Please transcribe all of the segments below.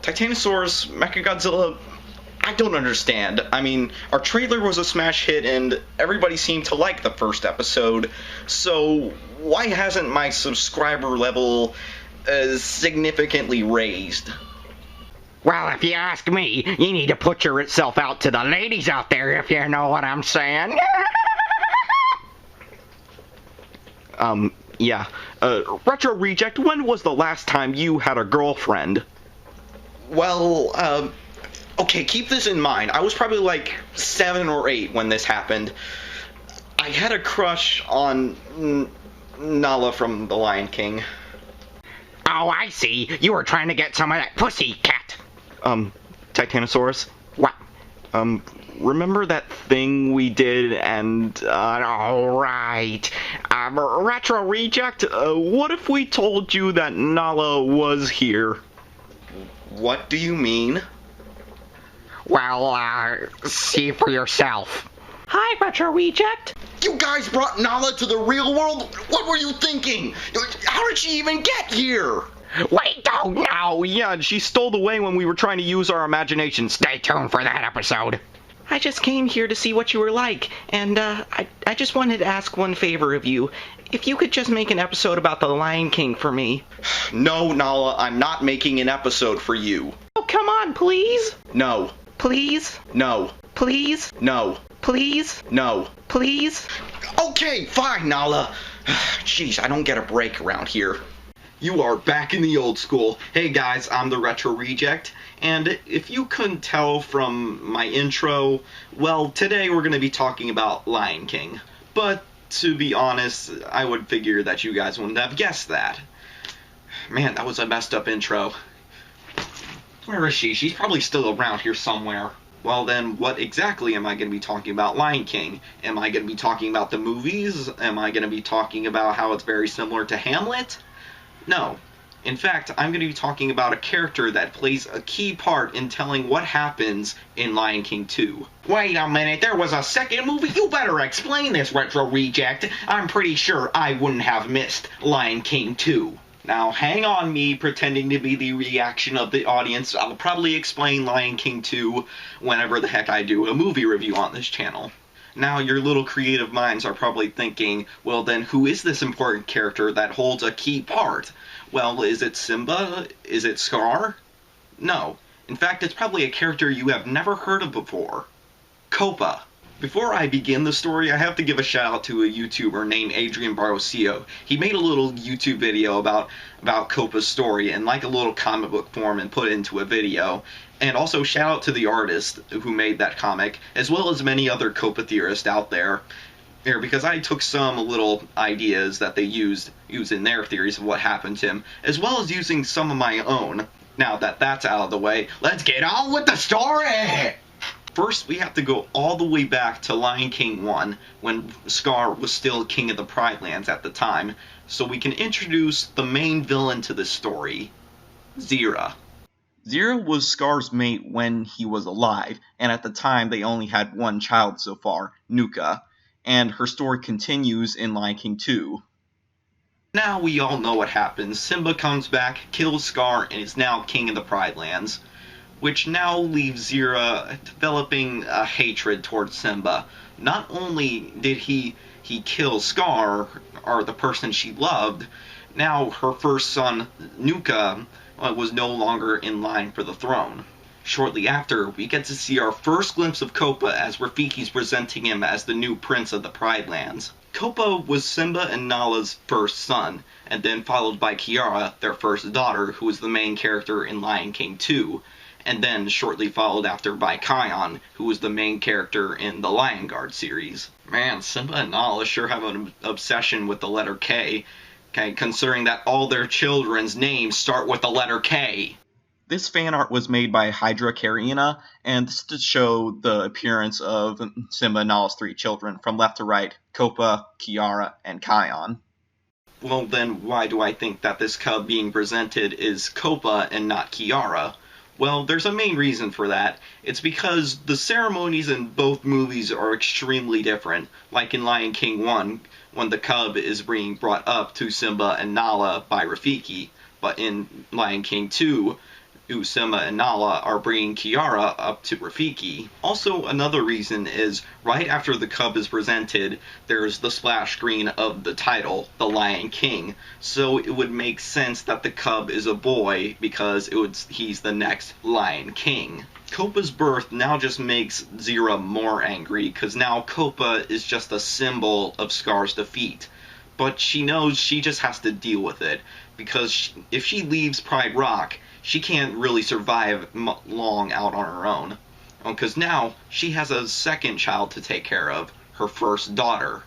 Titanosaurus, Mechagodzilla, I don't understand. I mean, our trailer was a smash hit and everybody seemed to like the first episode, so why hasn't my subscriber level significantly raised? Well, if you ask me, you need to put yourself out to the ladies out there, if you know what I'm saying. Yeah. Retro Reject, when was the last time you had a girlfriend? Well, okay, keep this in mind. I was probably like 7 or 8 when this happened. I had a crush on Nala from The Lion King. Oh, I see. You were trying to get some of that pussy, cat. Titanosaurus? What? Remember that thing we did and, Alright. Retro Reject, what if we told you that Nala was here? What do you mean? Well, see for yourself. Hi, Retro Reject. You guys brought Nala to the real world? What were you thinking? How did she even get here? Wait, oh no! Yeah, she stole away when we were trying to use our imaginations. Stay tuned for that episode. I just came here to see what you were like, and I just wanted to ask one favor of you. If you could just make an episode about the Lion King for me. No, Nala, I'm not making an episode for you. Oh, come on, please. No. Please? No. Please? No. Please? No. Please? Okay, fine, Nala. Jeez, I don't get a break around here. You are back in the old school. Hey guys, I'm the Retro Reject, and if you couldn't tell from my intro, well, today we're going to be talking about Lion King. But, to be honest, I would figure that you guys wouldn't have guessed that. Man, that was a messed up intro. Where is she? She's probably still around here somewhere. Well then, what exactly am I going to be talking about Lion King? Am I going to be talking about the movies? Am I going to be talking about how it's very similar to Hamlet? No. In fact, I'm going to be talking about a character that plays a key part in telling what happens in Lion King 2. Wait a minute, there was a second movie? You better explain this, Retro Reject. I'm pretty sure I wouldn't have missed Lion King 2. Now, hang on me pretending to be the reaction of the audience. I'll probably explain Lion King 2 whenever the heck I do a movie review on this channel. Now, your little creative minds are probably thinking, well then, who is this important character that holds a key part? Well, is it Simba? Is it Scar? No. In fact, it's probably a character you have never heard of before. Kopa. Before I begin the story, I have to give a shout out to a YouTuber named Adrian Barrosillo. He made a little YouTube video about Kopa's story and like a little comic book form and put it into a video. And also shout out to the artist who made that comic, as well as many other Kopa theorists out there. Because I took some little ideas that they used in their theories of what happened to him, as well as using some of my own. Now that that's out of the way, let's get on with the story! First, we have to go all the way back to Lion King 1, when Scar was still king of the Pride Lands at the time, so we can introduce the main villain to this story, Zira. Zira was Scar's mate when he was alive, and at the time they only had one child so far, Nuka, and her story continues in Lion King 2. Now we all know what happens. Simba comes back, kills Scar, and is now king of the Pride Lands, which now leaves Zira developing a hatred towards Simba. Not only did he kill Scar, or the person she loved, now her first son, Nuka, was no longer in line for the throne. Shortly after, we get to see our first glimpse of Kopa as Rafiki's presenting him as the new prince of the Pride Lands. Kopa was Simba and Nala's first son, and then followed by Kiara, their first daughter, who was the main character in Lion King 2, and then shortly followed after by Kion, who was the main character in the Lion Guard series. Man, Simba and Nala sure have an obsession with the letter K, considering that all their children's names start with the letter K. This fan art was made by Hydra Carina, and this is to show the appearance of Simba and Nala's 3 children, from left to right, Kopa, Kiara, and Kion. Well then, why do I think that this cub being presented is Kopa and not Kiara? Well, there's a main reason for that. It's because the ceremonies in both movies are extremely different. Like in Lion King 1, when the cub is being brought up to Simba and Nala by Rafiki. But in Lion King 2, Usama and Nala are bringing Kiara up to Rafiki. Also, another reason is right after the cub is presented, there's the splash screen of the title, The Lion King. So it would make sense that the cub is a boy because he's the next Lion King. Kopa's birth now just makes Zira more angry because now Kopa is just a symbol of Scar's defeat. But she knows she just has to deal with it because if she leaves Pride Rock, she can't really survive long out on her own. Because now she has a second child to take care of, her first daughter,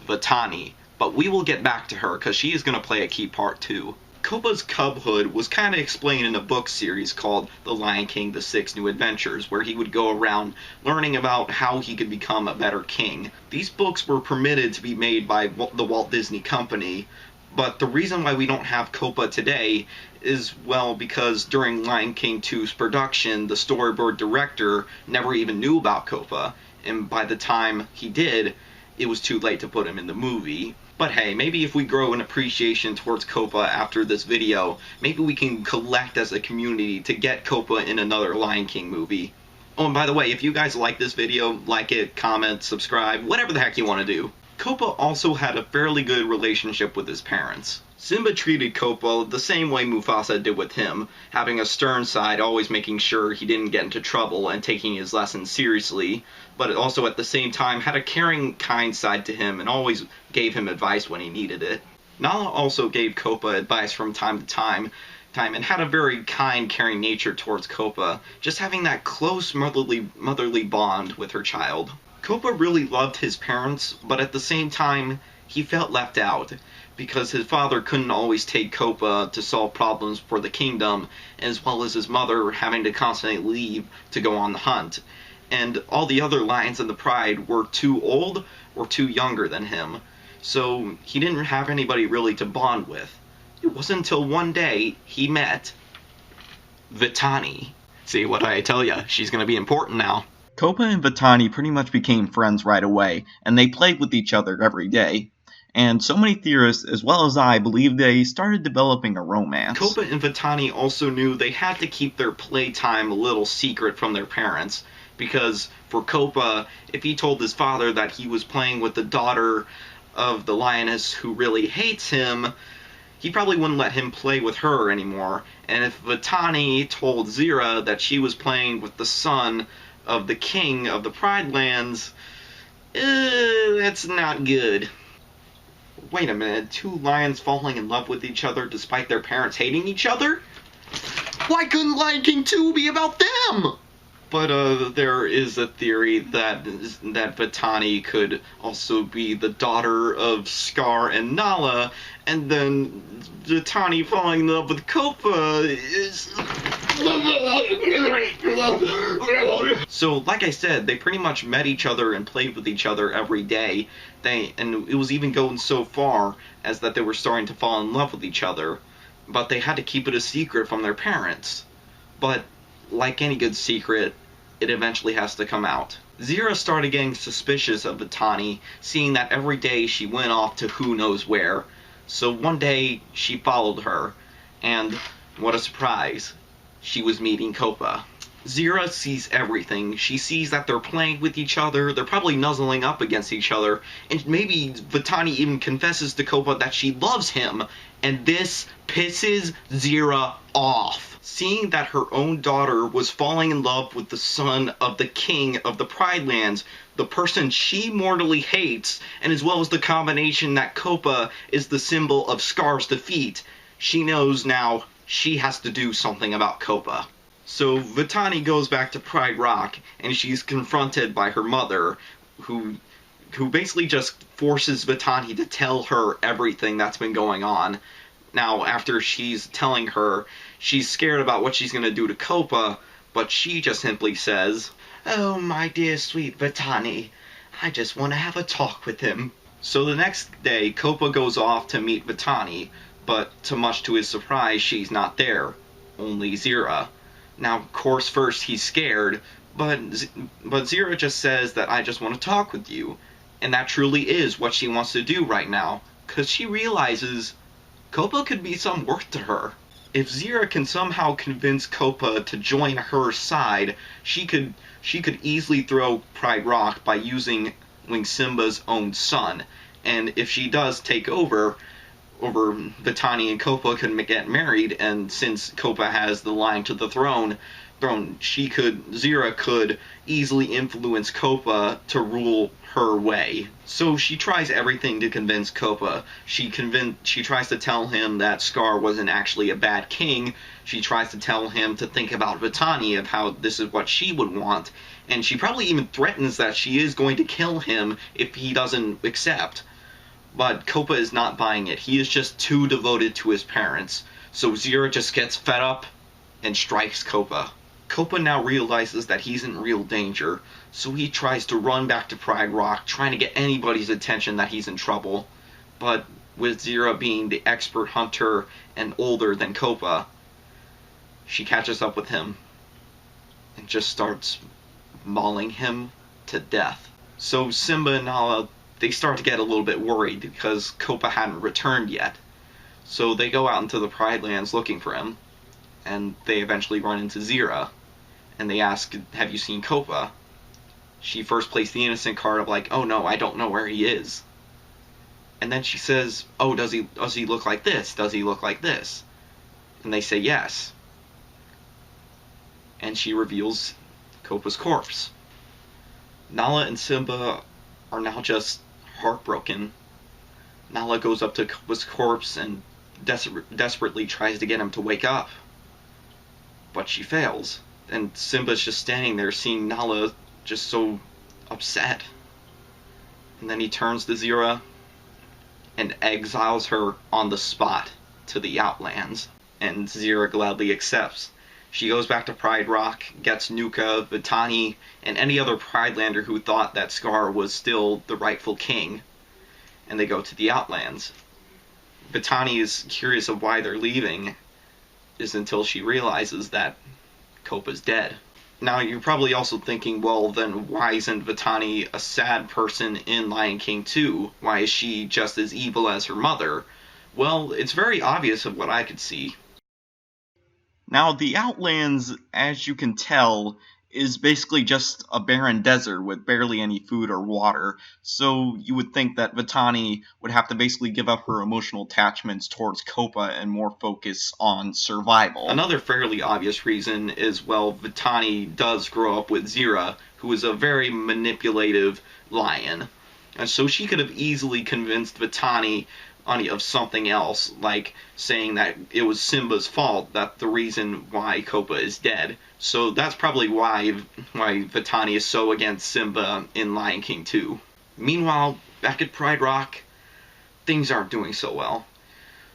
Vitani. But we will get back to her because she is going to play a key part too. Kopa's cubhood was kind of explained in a book series called The Lion King: The Six New Adventures, where he would go around learning about how he could become a better king. These books were permitted to be made by the Walt Disney Company, but the reason why we don't have Kopa today is, well, because during Lion King 2's production, the storyboard director never even knew about Kopa, and by the time he did, it was too late to put him in the movie. But hey, maybe if we grow an appreciation towards Kopa after this video, maybe we can collect as a community to get Kopa in another Lion King movie. Oh, and by the way, if you guys like this video, like it, comment, subscribe, whatever the heck you want to do. Kopa also had a fairly good relationship with his parents. Simba treated Kopa the same way Mufasa did with him, having a stern side, always making sure he didn't get into trouble and taking his lessons seriously, but also at the same time had a caring, kind side to him and always gave him advice when he needed it. Nala also gave Kopa advice from time to time and had a very kind, caring nature towards Kopa, just having that close motherly bond with her child. Kopa really loved his parents, but at the same time, he felt left out, because his father couldn't always take Kopa to solve problems for the kingdom, as well as his mother having to constantly leave to go on the hunt. And all the other lions in the Pride were too old or too younger than him, so he didn't have anybody really to bond with. It wasn't until one day he met Vitani. See, what I tell ya, she's gonna be important now. Kopa and Vitani pretty much became friends right away, and they played with each other every day. And so many theorists, as well as I, believe they started developing a romance. Kopa and Vitani also knew they had to keep their playtime a little secret from their parents, because for Kopa, if he told his father that he was playing with the daughter of the lioness who really hates him, he probably wouldn't let him play with her anymore. And if Vitani told Zira that she was playing with the son of the king of the Pride Lands, that's not good. Wait a minute, two lions falling in love with each other despite their parents hating each other? Why couldn't Lion King 2 be about them? But there is a theory that Vitani could also be the daughter of Scar and Nala, and then Vitani falling in love with Kopa is... So, like I said, they pretty much met each other and played with each other every day. And it was even going so far as that they were starting to fall in love with each other. But they had to keep it a secret from their parents. But like any good secret, it eventually has to come out. Zira started getting suspicious of Vitani, seeing that every day she went off to who knows where. So one day, she followed her, and what a surprise, she was meeting Kopa. Zira sees everything. She sees that they're playing with each other, they're probably nuzzling up against each other, and maybe Vitani even confesses to Kopa that she loves him, and this pisses Zira off. Seeing that her own daughter was falling in love with the son of the king of the Pride Lands, the person she mortally hates, and as well as the combination that Kopa is the symbol of Scar's defeat, she knows now she has to do something about Kopa. So Vitani goes back to Pride Rock, and she's confronted by her mother, who basically just forces Vitani to tell her everything that's been going on. Now, after she's telling her, she's scared about what she's going to do to Kopa, but she just simply says, "Oh, my dear sweet Vitani, I just want to have a talk with him." So the next day, Kopa goes off to meet Vitani, but much to his surprise, she's not there. Only Zira. Now, of course, first he's scared, but Zira just says that I just want to talk with you. And that truly is what she wants to do right now, because she realizes Kopa could be some worth to her. if Zira can somehow convince Kopa to join her side, she could easily throw Pride Rock by using Simba's own son. And if she does take over Vitani and Kopa can get married, and since Kopa has the line to the throne, Zira could easily influence Kopa to rule her way. So she tries everything to convince Kopa. She tries to tell him that Scar wasn't actually a bad king. She tries to tell him to think about Vitani, of how this is what she would want. And she probably even threatens that she is going to kill him if he doesn't accept. But Kopa is not buying it. He is just too devoted to his parents. So Zira just gets fed up and strikes Kopa. Kopa now realizes that he's in real danger, so he tries to run back to Pride Rock, trying to get anybody's attention that he's in trouble. But with Zira being the expert hunter and older than Kopa, she catches up with him and just starts mauling him to death. So Simba and Nala, they start to get a little bit worried because Kopa hadn't returned yet. So they go out into the Pride Lands looking for him, and they eventually run into Zira. And they ask, have you seen Kopa? She first plays the innocent card of like, oh no, I don't know where he is. And then she says, oh, does he look like this? Does he look like this? And they say yes. And she reveals Kopa's corpse. Nala and Simba are now just heartbroken. Nala goes up to Kopa's corpse and desperately tries to get him to wake up. But she fails. And Simba's just standing there seeing Nala just so upset. And then he turns to Zira and exiles her on the spot to the Outlands. And Zira gladly accepts. She goes back to Pride Rock, gets Nuka, Vitani, and any other Pridelander who thought that Scar was still the rightful king. And they go to the Outlands. Vitani is curious of why they're leaving, is until she realizes that Kopa's dead. Now, you're probably also thinking, well, then why isn't Vitani a sad person in Lion King 2? Why is she just as evil as her mother? Well, it's very obvious of what I could see. Now, the Outlands, as you can tell, is basically just a barren desert with barely any food or water, so you would think that Vitani would have to basically give up her emotional attachments towards Kopa and more focus on survival. Another fairly obvious reason is, well, Vitani does grow up with Zira, who is a very manipulative lion, and so she could have easily convinced Vitani of something else, like saying that it was Simba's fault, that the reason why Kopa is dead. So that's probably why Vitani is so against Simba in Lion King 2. Meanwhile, back at Pride Rock, things aren't doing so well.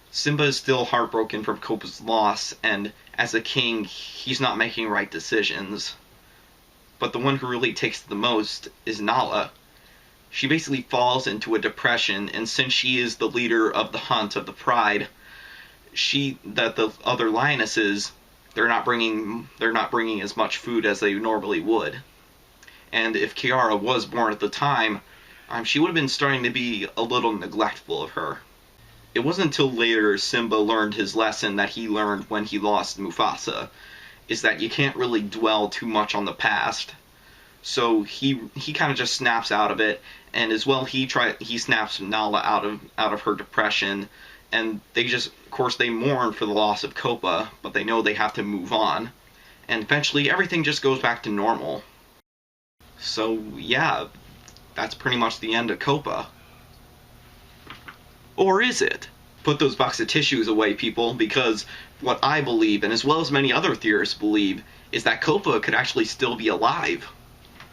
Simba is still heartbroken from Kopa's loss, and as a king, he's not making right decisions. But the one who really takes the most is Nala. She basically falls into a depression, and since she is the leader of the hunt of the Pride, the other lionesses, they're not bringing as much food as they normally would. And if Kiara was born at the time, she would have been starting to be a little neglectful of her. It wasn't until later Simba learned his lesson that he learned when he lost Mufasa, is that you can't really dwell too much on the past. So he kind of just snaps out of it, and as well he snaps Nala out of her depression, and of course they mourn for the loss of Kopa, but they know they have to move on, and eventually everything just goes back to normal. So yeah, that's pretty much the end of Kopa. Or is it? Put those box of tissues away, people, because what I believe, and as well as many other theorists believe, is that Kopa could actually still be alive.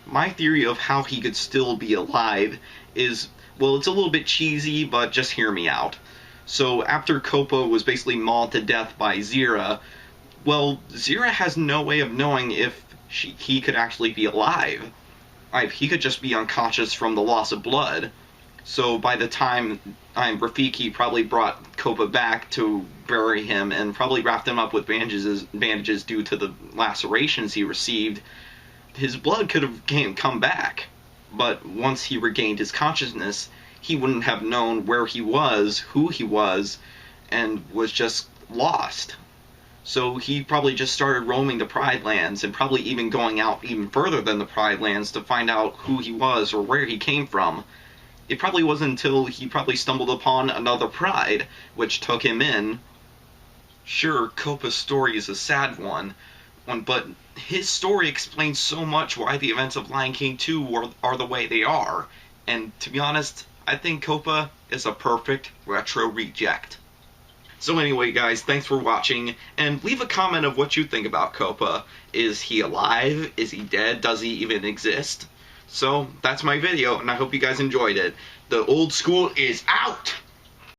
My theory of how he could still be alive is, well, it's a little bit cheesy, but just hear me out. So after Kopa was basically mauled to death by Zira, well, Zira has no way of knowing if he could actually be alive. He could just be unconscious from the loss of blood. So by the time Rafiki probably brought Kopa back to bury him and probably wrapped him up with bandages due to the lacerations he received, his blood could have come back. But once he regained his consciousness, he wouldn't have known where he was, who he was, and was just lost. So he probably just started roaming the Pride Lands and probably even going out even further than the Pride Lands to find out who he was or where he came from. It probably wasn't until he probably stumbled upon another Pride, which took him in. Sure, Kopa's story is a sad one, but his story explains so much why the events of Lion King 2 are the way they are. And to be honest, I think Kopa is a perfect retro reject. So anyway, guys, thanks for watching, and leave a comment of what you think about Kopa. Is he alive? Is he dead? Does he even exist? So, that's my video, and I hope you guys enjoyed it. The old school is out!